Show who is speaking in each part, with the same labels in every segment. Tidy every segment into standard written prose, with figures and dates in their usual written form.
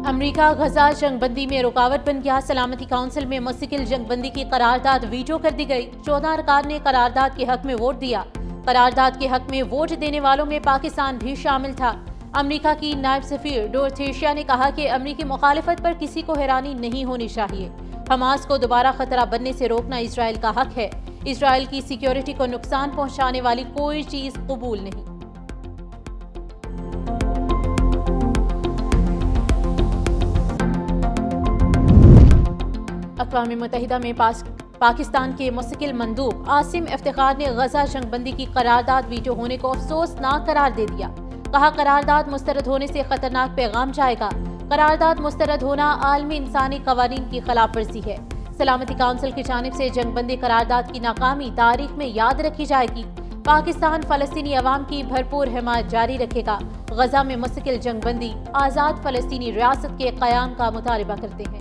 Speaker 1: امریکہ غزہ جنگ بندی میں رکاوٹ بن گیا۔ سلامتی کونسل میں مستقل جنگ بندی کی قرارداد ویٹو کر دی گئی۔ 14 ارکان نے قرارداد کے حق میں ووٹ دیا۔ قرارداد کے حق میں ووٹ دینے والوں میں پاکستان بھی شامل تھا۔ امریکہ کی نائب سفیر ڈورتھیشیا نے کہا کہ امریکی مخالفت پر کسی کو حیرانی نہیں ہونی چاہیے۔ حماس کو دوبارہ خطرہ بننے سے روکنا اسرائیل کا حق ہے۔ اسرائیل کی سیکیورٹی کو نقصان پہنچانے والی کوئی چیز قبول نہیں۔ اقوام متحدہ میں پاکستان کے مستقل مندوب عاصم افتخار نے غزہ جنگ بندی کی قرارداد ویٹو ہونے کو افسوسناک قرار دے دیا۔ کہا قرارداد مسترد ہونے سے خطرناک پیغام جائے گا۔ قرارداد مسترد ہونا عالمی انسانی قوانین کی خلاف ورزی ہے۔ سلامتی کونسل کی جانب سے جنگ بندی قرارداد کی ناکامی تاریخ میں یاد رکھی جائے گی۔ پاکستان فلسطینی عوام کی بھرپور حمایت جاری رکھے گا۔ غزہ میں مستقل جنگ بندی آزاد فلسطینی ریاست کے قیام کا مطالبہ کرتے ہیں۔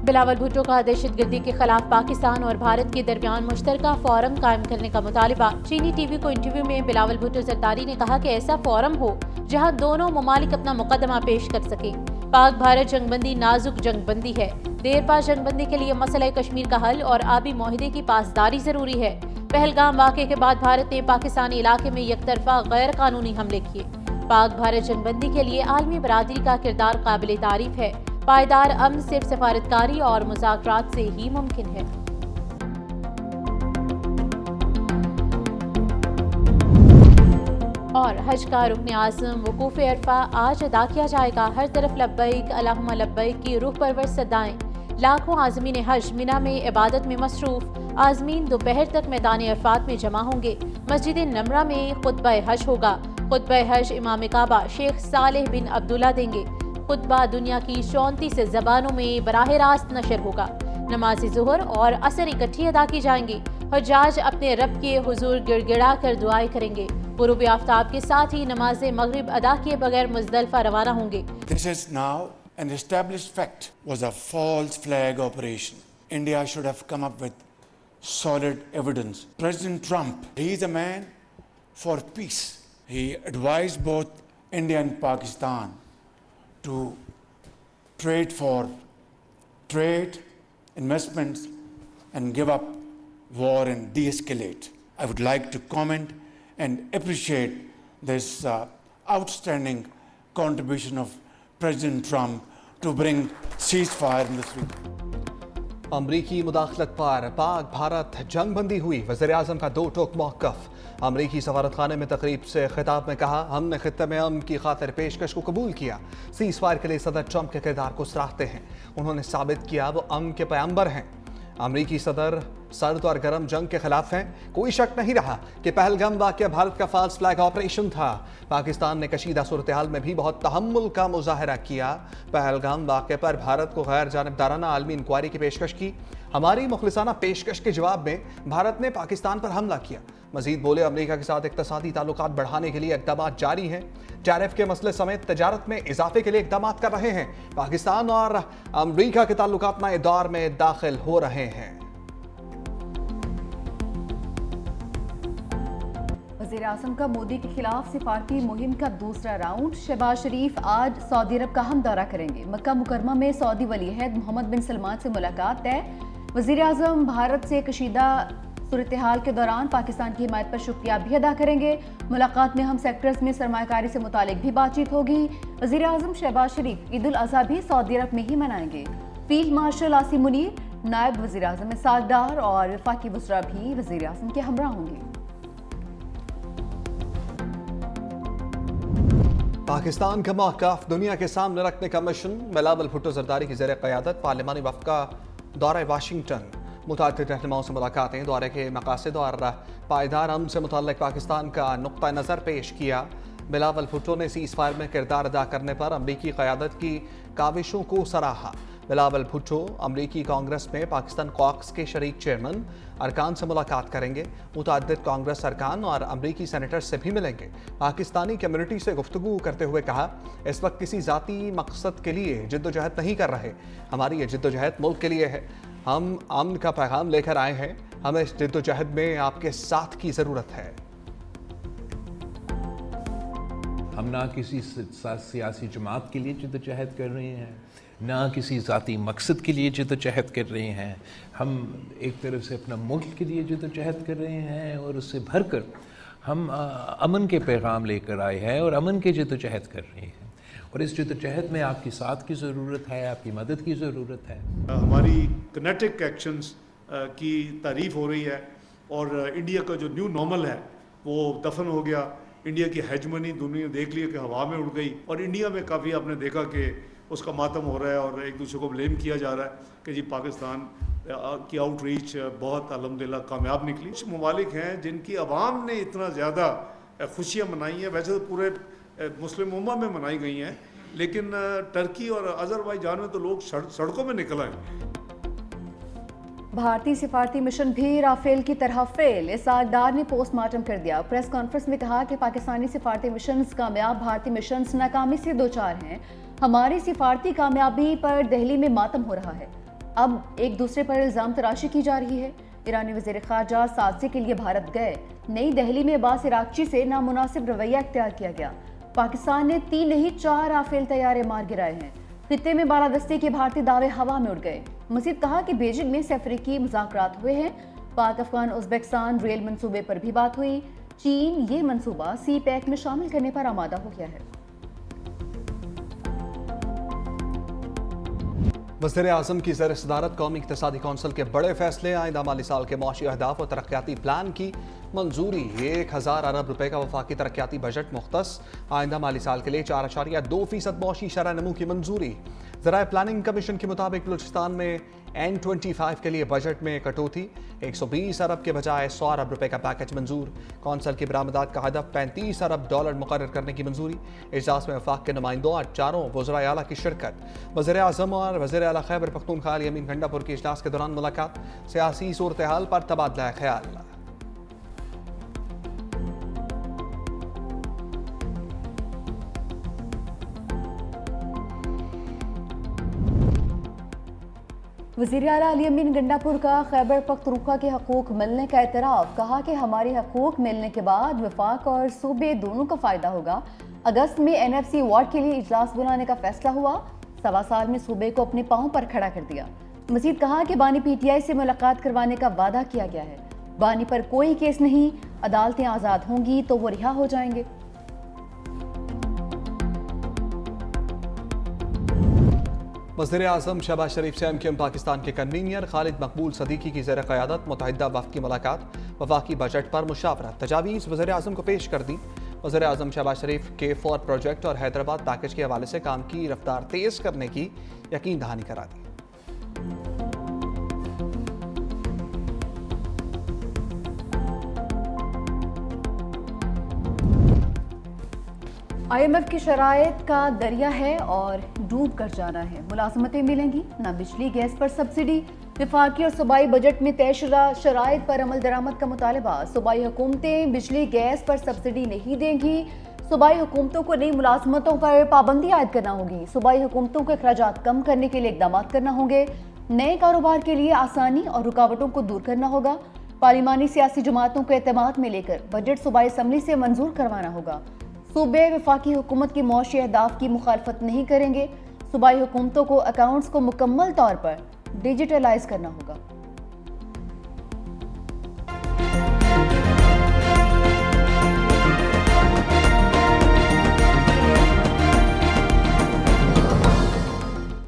Speaker 1: بلاول بھٹو کا دہشت گردی کے خلاف پاکستان اور بھارت کے درمیان مشترکہ فورم قائم کرنے کا مطالبہ۔ چینی ٹی وی کو انٹرویو میں بلاول بھٹو زرداری نے کہا کہ ایسا فورم ہو جہاں دونوں ممالک اپنا مقدمہ پیش کر سکیں۔ پاک بھارت جنگ بندی نازک جنگ بندی ہے۔ دیر پا جنگ بندی کے لیے مسئلہ کشمیر کا حل اور آبی معاہدے کی پاسداری ضروری ہے۔ پہلگام واقعے کے بعد بھارت نے پاکستانی علاقے میں یک طرفہ غیر قانونی حملے کیے۔ پاک بھارت جنگ بندی کے لیے عالمی برادری کا کردار قابل تعریف ہے۔ پائیدار امن صرف سفارتکاری اور مذاکرات سے ہی ممکن ہے۔ اور حج کا رکن اعظم وقوف عرفہ آج ادا کیا جائے گا۔ ہر طرف لبیک اللہم لبیک کی روح پرور صدائیں۔ لاکھوں عازمین حج مینا میں عبادت میں مصروف۔ عازمین دوپہر تک میدان عرفات میں جمع ہوں گے۔ مسجد نمرہ میں خطبہ حج ہوگا۔ خطبہ حج امام کعبہ شیخ صالح بن عبداللہ دیں گے۔ خطبہ دنیا کی 34 زبانوں میں براہ راست نشر ہوگا۔ نماز ظہر اور عصر اکٹھی ادا کی جائیں گی۔ حجاج اپنے رب کے حضور گڑ گڑا کر دعائیں کریں گے۔ غروب آفتاب کے ساتھ ہی نماز مغرب ادا کیے بغیر مزدلفہ روانہ ہوں گے۔
Speaker 2: This is now an established fact. Was a false flag operation. India should have come up with solid evidence. President Trump, he is a man for peace. He advised both India and Pakistan to trade for trade, investments, and give up war and de-escalate. I would like to comment and appreciate this outstanding contribution of President Trump to bring ceasefire in this region.
Speaker 3: امریکی مداخلت پر پاک بھارت جنگ بندی ہوئی۔ وزیراعظم کا دو ٹوک موقف۔ امریکی سفارت خانے میں تقریب سے خطاب میں کہا ہم نے خطے میں امن کی خاطر پیشکش کو قبول کیا۔ سیز فائر کے لیے صدر ٹرمپ کے کردار کو سراہتے ہیں۔ انہوں نے ثابت کیا وہ امن کے پیامبر ہیں۔ امریکی صدر سرد اور گرم جنگ کے خلاف ہیں۔ کوئی شک نہیں رہا کہ پہلگام واقعہ بھارت کا فالس فلیگ آپریشن تھا۔ پاکستان نے کشیدہ صورتحال میں بھی بہت تحمل کا مظاہرہ کیا۔ پہلگام واقعے پر بھارت کو غیر جانبدارانہ عالمی انکوائری کی پیشکش کی۔ ہماری مخلصانہ پیشکش کے جواب میں بھارت نے پاکستان پر حملہ کیا۔ مزید بولے امریکہ کے ساتھ اقتصادی تعلقات بڑھانے کے لیے اقدامات جاری ہیں۔ ٹیرف کے مسئلے سمیت تجارت میں اضافے کے لیے اقدامات کر رہے ہیں۔ پاکستان اور امریکہ کے تعلقات نئے دور میں داخل ہو رہے ہیں۔
Speaker 4: وزیر اعظم کا مودی کے خلاف سفارتی مہم کا دوسرا راؤنڈ۔ شہباز شریف آج سعودی عرب کا ہم دورہ کریں گے۔ مکہ مکرمہ میں سعودی ولی عہد محمد بن سلمان سے ملاقات ہے۔ وزیر اعظم بھارت سے کشیدہ صورتحال کے دوران پاکستان کی حمایت پر شکریہ بھی ادا کریں گے۔ ملاقات میں ہم سیکٹرز میں سرمایہ کاری سے متعلق بھی بات چیت ہوگی۔ وزیر اعظم شہباز شریف عید الاضحیٰ بھی سعودی عرب میں ہی منائیں گے۔ فیلڈ مارشل عاصم منیر، نائب وزیر اعظم اسحاق ڈار اور وفاقی وزراء بھی وزیر اعظم کے ہمراہ ہوں گے۔
Speaker 3: پاکستان کا موقف دنیا کے سامنے رکھنے کا مشن۔ بلاول بھٹو زرداری کی زیر قیادت پارلیمانی وفد کا دورہ واشنگٹن۔ متعدد رہنماؤں سے ملاقاتیں، دورے کے مقاصد اور پائیدار امن سے متعلق پاکستان کا نقطہ نظر پیش کیا۔ بلاول بھٹو نے سیز فائر میں کردار ادا کرنے پر امریکی قیادت کی کاوشوں کو سراہا۔ بلاول بھٹو امریکی کانگریس میں پاکستان قاکس کے شریک چیئرمین ارکان سے ملاقات کریں گے۔ متعدد کانگریس ارکان اور امریکی سینیٹرز سے بھی ملیں گے۔ پاکستانی کمیونٹی سے گفتگو کرتے ہوئے کہا اس وقت کسی ذاتی مقصد کے لیے جدوجہد نہیں کر رہے، ہماری یہ جدوجہد ملک کے لیے ہے۔ ہم امن کا پیغام لے کر آئے ہیں، ہمیں اس جدوجہد میں آپ کے ساتھ کی ضرورت ہے۔
Speaker 5: ہم نہ کسی سیاسی جماعت کے لیے جدوجہد کر رہے ہیں، نہ کسی ذاتی مقصد کے لیے جدوجہد کر رہے ہیں۔ ہم ایک طرف سے اپنا ملک کے لیے جدوجہد کر رہے ہیں اور اس سے بھر کر ہم امن کے پیغام لے کر آئے ہیں اور امن کے جدوجہد کر رہے ہیں، اور اس جدوجہد میں آپ کی ساتھ کی ضرورت ہے، آپ کی مدد کی ضرورت ہے۔
Speaker 6: ہماری کنیٹک ایکشنز کی تعریف ہو رہی ہے، اور انڈیا کا جو نیو نارمل ہے وہ دفن ہو گیا۔ انڈیا کی ہیجمنی دنیا دیکھ لی کہ ہوا میں اڑ گئی، اور انڈیا میں کافی آپ نے دیکھا کہ اس کا ماتم ہو رہا ہے اور ایک دوسرے کو بلیم کیا جا رہا ہے کہ جی پاکستان کی آؤٹ ریچ بہت الحمدللہ کامیاب نکلی۔ کچھ ممالک ہیں جن کی عوام نے اتنا زیادہ خوشیاں منائی ہیں، ویسے تو پورے مسلم امہ میں منائی گئی ہیں، لیکن ٹرکی اور آذربائیجان میں تو لوگ سڑکوں میں نکل آئے۔
Speaker 4: بھارتی سفارتی مشن بھی رافیل کی طرح فیل، اسحاق ڈار نے پوسٹ مارٹم کر دیا۔ پریس کانفرنس میں کہا کہ پاکستانی سفارتی مشنز کامیاب، بھارتی مشنز ناکامی سے دوچار ہیں۔ ہماری سفارتی کامیابی پر دہلی میں ماتم ہو رہا ہے، اب ایک دوسرے پر الزام تراشی کی جا رہی ہے۔ ایرانی وزیر خارجہ سازشی کے لیے بھارت گئے، نئی دہلی میں عباس عراقچی سے نامناسب رویہ اختیار کیا گیا۔ پاکستان نے 3 نہیں 4 رافیل طیارے مار گرائے ہیں۔ خطے میں بالادستی کے بھارتی دعوے ہوا میں اڑ گئے۔ مزید کہا کہ بیجنگ میں سے افریقی مذاکرات ہوئے ہیں، پاک افغان ازبکستان ریل منصوبے پر بھی بات ہوئی۔ چین یہ منصوبہ سی پیک میں شامل کرنے پر آمادہ ہو گیا ہے۔
Speaker 3: وزیر اعظم کی زیر صدارت قومی اقتصادی کونسل کے بڑے فیصلے، آئندہ مالی سال کے معاشی اہداف اور ترقیاتی پلان کی منظوری۔ 1000 ارب روپے کا وفاقی ترقیاتی بجٹ مختص، آئندہ مالی سال کے لیے 4.2% معاشی شرح نمو کی منظوری۔ ذرائع پلاننگ کمیشن کے مطابق بلوچستان میں N25 کے لیے بجٹ میں کٹوتی، 120 ارب کے بجائے 100 ارب روپے کا پیکج منظور۔ کونسل کی برآمدات کا ہدف $35 ارب مقرر کرنے کی منظوری۔ اجلاس میں وفاق کے نمائندوں اور 4 وزرائے اعلیٰ کی شرکت۔ وزیر اعظم اور وزیر اعلیٰ خیبر پختونخوا الیمین گنڈا پور کی اجلاس کے دوران ملاقات، سیاسی صورتحال پر تبادلہ خیال۔
Speaker 4: وزیر اعلیٰ علی امین گنڈا پور کا خیبر پختونخوا کے حقوق ملنے کا اعتراف، کہا کہ ہمارے حقوق ملنے کے بعد وفاق اور صوبے دونوں کا فائدہ ہوگا۔ اگست میں NFC وارڈ کے لیے اجلاس بلانے کا فیصلہ ہوا، 1.25 سال میں صوبے کو اپنے پاؤں پر کھڑا کر دیا۔ مزید کہا کہ بانی PTI سے ملاقات کروانے کا وعدہ کیا گیا ہے، بانی پر کوئی کیس نہیں، عدالتیں آزاد ہوں گی تو وہ رہا ہو جائیں گے۔
Speaker 3: وزیر اعظم شہباز شریف سے MQM پاکستان کے کنوینر خالد مقبول صدیقی کی زیر قیادت متحدہ وفد کی ملاقات، وفاقی بجٹ پر مشاورت، تجاویز وزیر اعظم کو پیش کر دی۔ وزیر اعظم شہباز شریف K4 پروجیکٹ اور حیدرآباد پیکج کے حوالے سے کام کی رفتار تیز کرنے کی یقین دہانی کرا دی۔
Speaker 4: IMF کی شرائط کا دریا ہے اور ڈوب کر جانا ہے، ملازمتیں ملیں گی نہ بجلی گیس پر سبسڈی۔ وفاقی اور صوبائی بجٹ میں طے شدہ شرائط پر عمل درآمد کا مطالبہ، صوبائی حکومتیں بجلی گیس پر سبسڈی نہیں دیں گی، صوبائی حکومتوں کو نئی ملازمتوں پر پابندی عائد کرنا ہوگی، صوبائی حکومتوں کے اخراجات کم کرنے کے لیے اقدامات کرنا ہوں گے، نئے کاروبار کے لیے آسانی اور رکاوٹوں کو دور کرنا ہوگا، پارلیمانی سیاسی جماعتوں کو اعتماد میں لے کر بجٹ صوبائی اسمبلی سے منظور کروانا ہوگا، صوبے وفاقی حکومت کی معاشی اہداف کی مخالفت نہیں کریں گے، صوبائی حکومتوں کو اکاؤنٹس کو مکمل طور پر ڈیجیٹلائز کرنا ہوگا۔